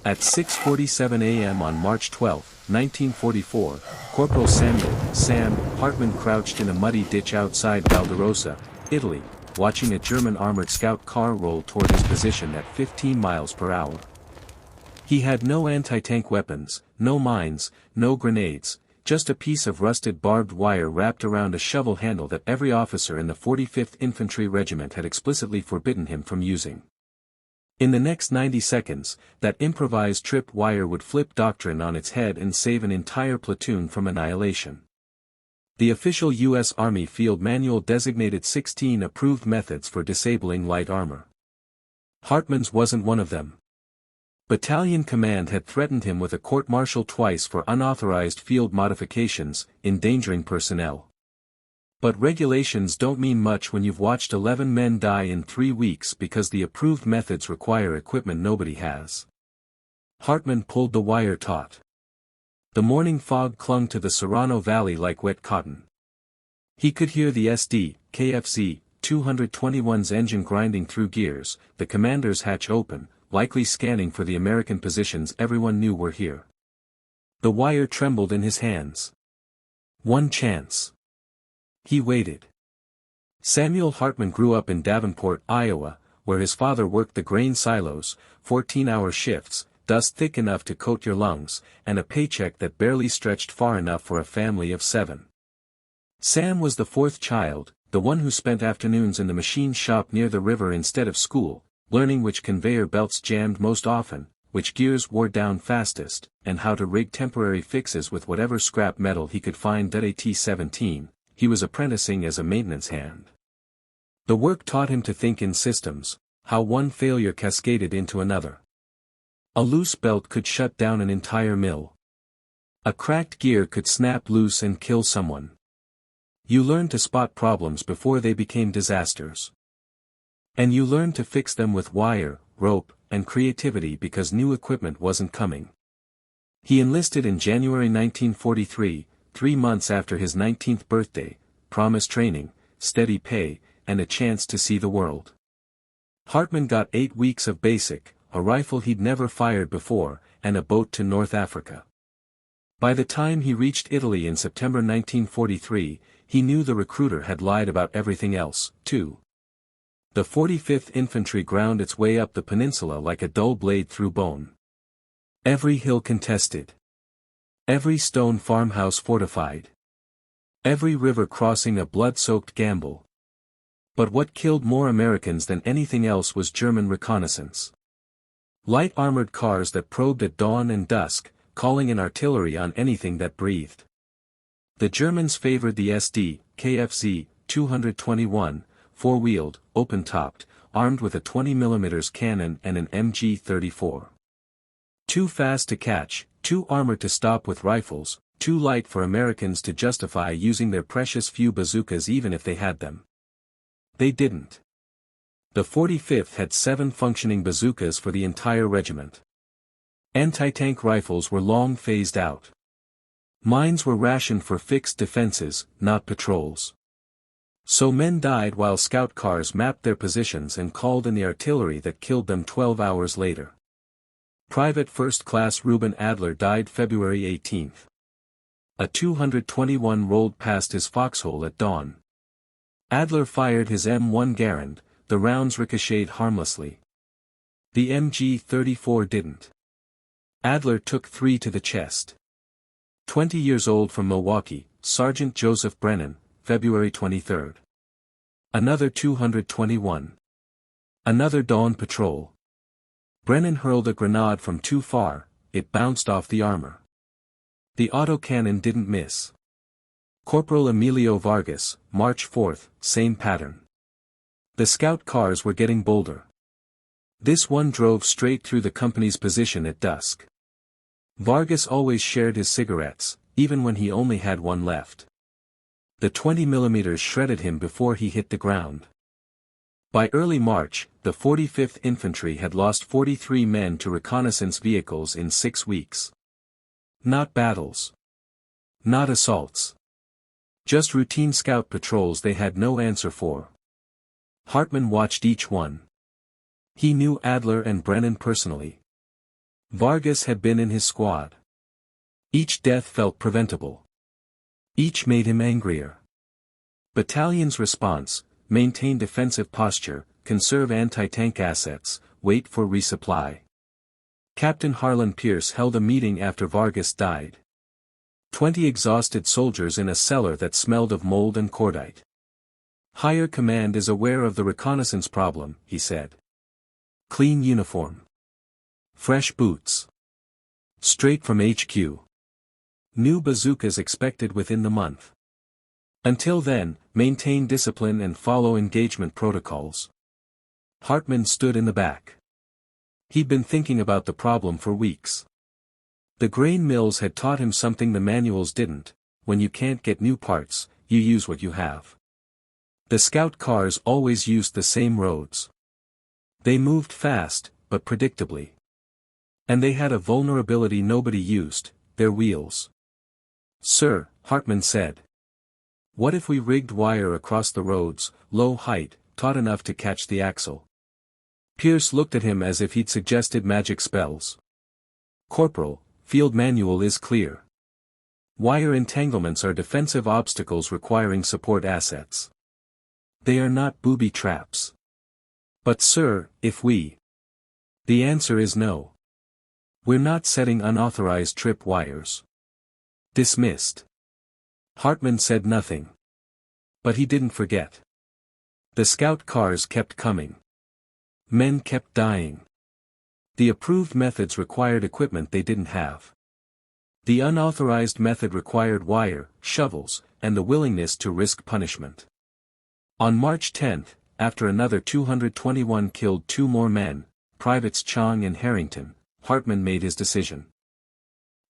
At 6:47 a.m. on March 12, 1944, Corporal Sam Hartman crouched in a muddy ditch outside Valderosa, Italy, watching a German armored scout car roll toward his position at 15 miles per hour. He had no anti-tank weapons, no mines, no grenades, just a piece of rusted barbed wire wrapped around a shovel handle that every officer in the 45th Infantry Regiment had explicitly forbidden him from using. In the next 90 seconds, that improvised trip wire would flip doctrine on its head and save an entire platoon from annihilation. The official U.S. Army Field Manual designated 16 approved methods for disabling light armor. Hartman's wasn't one of them. Battalion Command had threatened him with a court-martial twice for unauthorized field modifications, endangering personnel. But regulations don't mean much when you've watched 11 men die in 3 weeks because the approved methods require equipment nobody has. Hartman pulled the wire taut. The morning fog clung to the Serrano Valley like wet cotton. He could hear the KFC 221's engine grinding through gears, the commander's hatch open, likely scanning for the American positions everyone knew were here. The wire trembled in his hands. One chance. He waited. Samuel Hartman grew up in Davenport, Iowa, where his father worked the grain silos, 14-hour shifts, dust thick enough to coat your lungs, and a paycheck that barely stretched far enough for a family of 7. Sam was the 4th child, the one who spent afternoons in the machine shop near the river instead of school, learning which conveyor belts jammed most often, which gears wore down fastest, and how to rig temporary fixes with whatever scrap metal he could find. At 17, he was apprenticing as a maintenance hand. The work taught him to think in systems, how one failure cascaded into another. A loose belt could shut down an entire mill. A cracked gear could snap loose and kill someone. You learned to spot problems before they became disasters. And you learned to fix them with wire, rope, and creativity because new equipment wasn't coming. He enlisted in January 1943, 3 months after his 19th birthday, promised training, steady pay, and a chance to see the world. Hartman got 8 weeks of basic, a rifle he'd never fired before, and a boat to North Africa. By the time he reached Italy in September 1943, he knew the recruiter had lied about everything else, too. The 45th Infantry ground its way up the peninsula like a dull blade through bone. Every hill contested. Every stone farmhouse fortified. Every river crossing a blood-soaked gamble. But what killed more Americans than anything else was German reconnaissance. Light armored cars that probed at dawn and dusk, calling in artillery on anything that breathed. The Germans favored the KFZ 221, four-wheeled, open-topped, armed with a 20mm cannon and an MG-34. Too fast to catch, too armored to stop with rifles, too light for Americans to justify using their precious few bazookas even if they had them. They didn't. The 45th had 7 functioning bazookas for the entire regiment. Anti-tank rifles were long phased out. Mines were rationed for fixed defenses, not patrols. So men died while scout cars mapped their positions and called in the artillery that killed them 12 hours later. Private First Class Reuben Adler died February 18. A 221 rolled past his foxhole at dawn. Adler fired his M1 Garand, the rounds ricocheted harmlessly. The MG-34 didn't. Adler took 3 to the chest. 20 years old from Milwaukee, Sergeant Joseph Brennan, February 23. Another 221. Another dawn patrol. Brennan hurled a grenade from too far, it bounced off the armor. The autocannon didn't miss. Corporal Emilio Vargas, March 4, same pattern. The scout cars were getting bolder. This one drove straight through the company's position at dusk. Vargas always shared his cigarettes, even when he only had one left. The 20mm shredded him before he hit the ground. By early March, the 45th Infantry had lost 43 men to reconnaissance vehicles in 6 weeks. Not battles. Not assaults. Just routine scout patrols they had no answer for. Hartman watched each one. He knew Adler and Brennan personally. Vargas had been in his squad. Each death felt preventable. Each made him angrier. Battalion's response: maintain defensive posture, conserve anti-tank assets, wait for resupply. Captain Harlan Pierce held a meeting after Vargas died. 20 exhausted soldiers in a cellar that smelled of mold and cordite. Higher command is aware of the reconnaissance problem, he said. Clean uniform. Fresh boots. Straight from HQ. New bazookas expected within the month. Until then, maintain discipline and follow engagement protocols. Hartman stood in the back. He'd been thinking about the problem for weeks. The grain mills had taught him something the manuals didn't: when you can't get new parts, you use what you have. The scout cars always used the same roads. They moved fast, but predictably. And they had a vulnerability nobody used: their wheels. "Sir," Hartman said. "What if we rigged wire across the roads, low height, taut enough to catch the axle?" Pierce looked at him as if he'd suggested magic spells. "Corporal, field manual is clear. Wire entanglements are defensive obstacles requiring support assets. They are not booby traps." "But sir, if we—" "The answer is no. We're not setting unauthorized trip wires." "Dismissed." Hartman said nothing. But he didn't forget. The scout cars kept coming. Men kept dying. The approved methods required equipment they didn't have. The unauthorized method required wire, shovels, and the willingness to risk punishment. On March 10, after another 221 killed 2 more men, Privates Chong and Harrington, Hartman made his decision.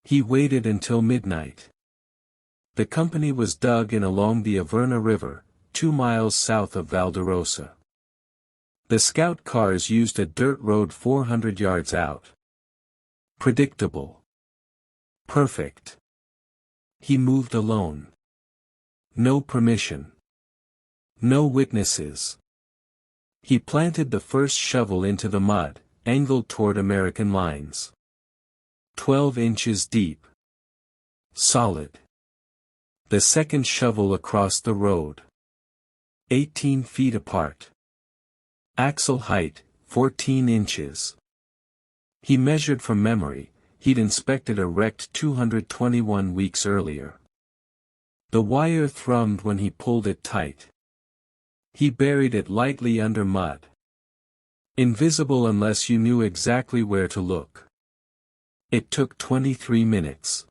He waited until midnight. The company was dug in along the Averna River, 2 miles south of Valderosa. The scout cars used a dirt road 400 yards out. Predictable. Perfect. He moved alone. No permission. No witnesses. He planted the first shovel into the mud, angled toward American lines. 12 inches deep. Solid. The second shovel across the road. 18 feet apart. Axle height, 14 inches. He measured from memory: he'd inspected a wrecked 221 weeks earlier. The wire thrummed when he pulled it tight. He buried it lightly under mud. Invisible unless you knew exactly where to look. It took 23 minutes.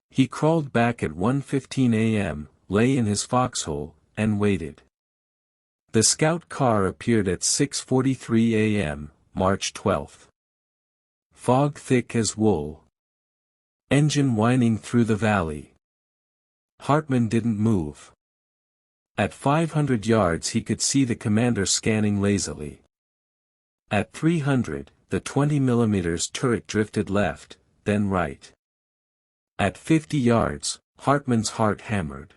He crawled back at 1:15 a.m., lay in his foxhole, and waited. The scout car appeared at 6:43 a.m., March 12. Fog thick as wool. Engine whining through the valley. Hartman didn't move. At 500 yards he could see the commander scanning lazily. At 300, the 20mm turret drifted left, then right. At 50 yards, Hartman's heart hammered.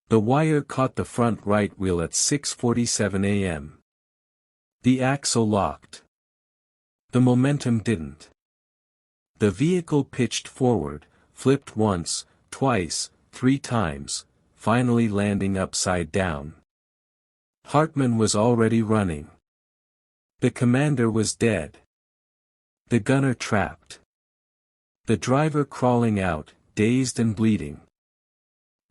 The wire caught the front right wheel at 6:47 a.m. The axle locked. The momentum didn't. The vehicle pitched forward, flipped once, twice, 3 times, finally landing upside down. Hartman was already running. The commander was dead. The gunner trapped. The driver crawling out, dazed and bleeding.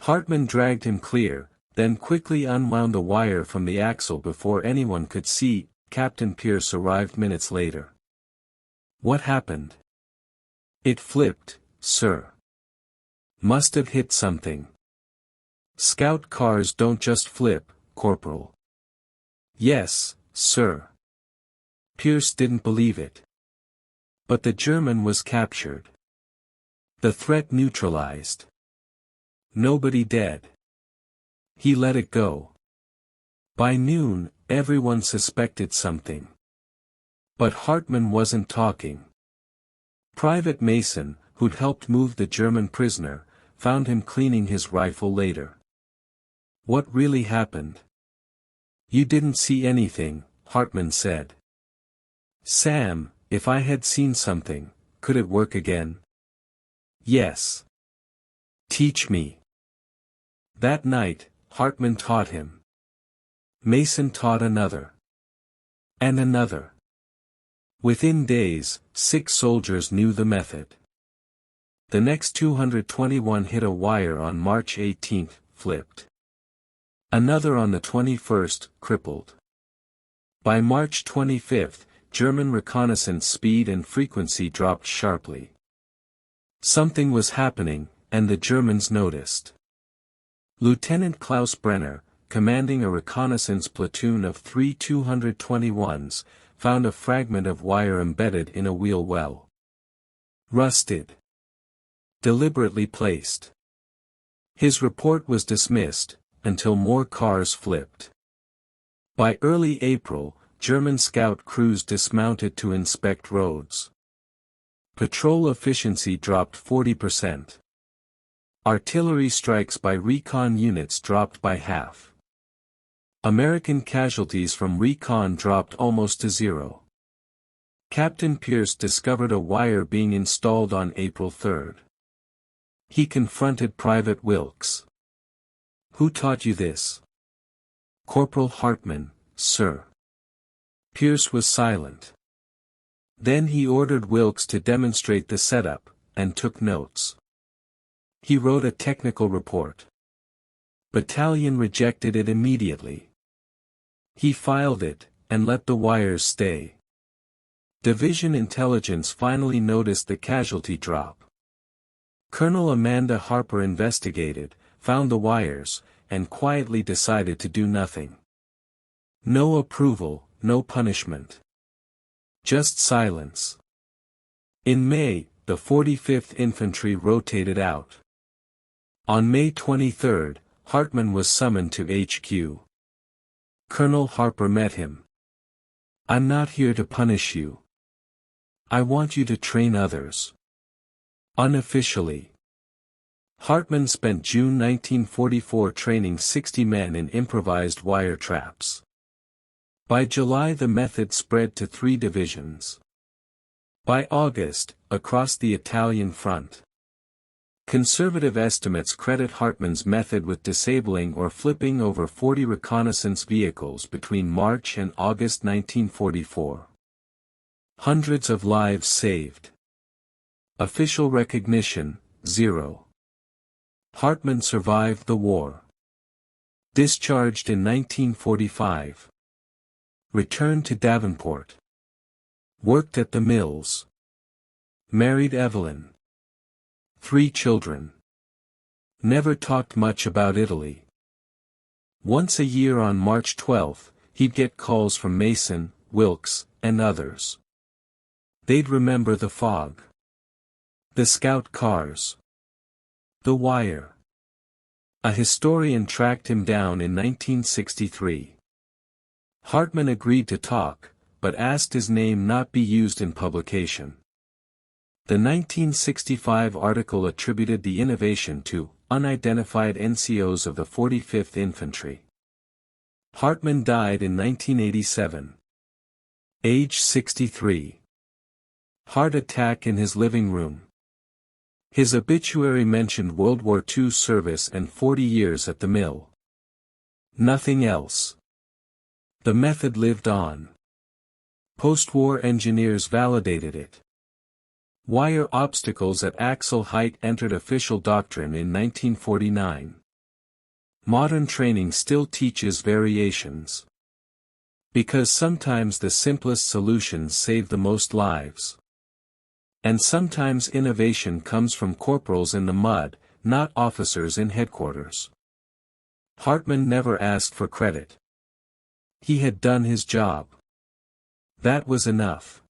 Hartman dragged him clear, then quickly unwound the wire from the axle before anyone could see. Captain Pierce arrived minutes later. "What happened?" "It flipped, sir. Must have hit something." "Scout cars don't just flip, Corporal." "Yes, sir." Pierce didn't believe it. But the German was captured. The threat neutralized. Nobody dead. He let it go. By noon, everyone suspected something. But Hartman wasn't talking. Private Mason, who'd helped move the German prisoner, found him cleaning his rifle later. "What really happened?" "You didn't see anything," Hartman said. "Sam, if I had seen something, could it work again? Yes. Teach me. That night, Hartman taught him. Mason taught another. And another. Within days, 6 soldiers knew the method. The next 221 hit a wire on March 18, flipped. Another on the 21st, crippled. By March 25, German reconnaissance speed and frequency dropped sharply. Something was happening, and the Germans noticed. Lieutenant Klaus Brenner, commanding a reconnaissance platoon of 3 221s, found a fragment of wire embedded in a wheel well. Rusted. Deliberately placed. His report was dismissed, until more cars flipped. By early April, German scout crews dismounted to inspect roads. Patrol efficiency dropped 40%. Artillery strikes by recon units dropped by half. American casualties from recon dropped almost to zero. Captain Pierce discovered a wire being installed on April 3. He confronted Private Wilkes. "Who taught you this?" "Corporal Hartman, sir." Pierce was silent. Then he ordered Wilkes to demonstrate the setup, and took notes. He wrote a technical report. Battalion rejected it immediately. He filed it, and let the wires stay. Division intelligence finally noticed the casualty drop. Colonel Amanda Harper investigated, found the wires, and quietly decided to do nothing. No approval, no punishment. Just silence. In May, the 45th Infantry rotated out. On May 23, Hartman was summoned to HQ. Colonel Harper met him. "I'm not here to punish you. I want you to train others." Unofficially. Hartman spent June 1944 training 60 men in improvised wire traps. By July the method spread to 3 divisions. By August, across the Italian front. Conservative estimates credit Hartman's method with disabling or flipping over 40 reconnaissance vehicles between March and August 1944. Hundreds of lives saved. Official recognition, 0. Hartman survived the war. Discharged in 1945. Returned to Davenport. Worked at the mills. Married Evelyn. 3 children. Never talked much about Italy. Once a year on March 12, he'd get calls from Mason, Wilkes, and others. They'd remember the fog. The scout cars. The wire. A historian tracked him down in 1963. Hartman agreed to talk, but asked his name not be used in publication. The 1965 article attributed the innovation to unidentified NCOs of the 45th Infantry. Hartman died in 1987. Age 63. Heart attack in his living room. His obituary mentioned World War II service and 40 years at the mill. Nothing else. The method lived on. Post-war engineers validated it. Wire obstacles at axle height entered official doctrine in 1949. Modern training still teaches variations. Because sometimes the simplest solutions save the most lives. And sometimes innovation comes from corporals in the mud, not officers in headquarters. Hartman never asked for credit. He had done his job. That was enough.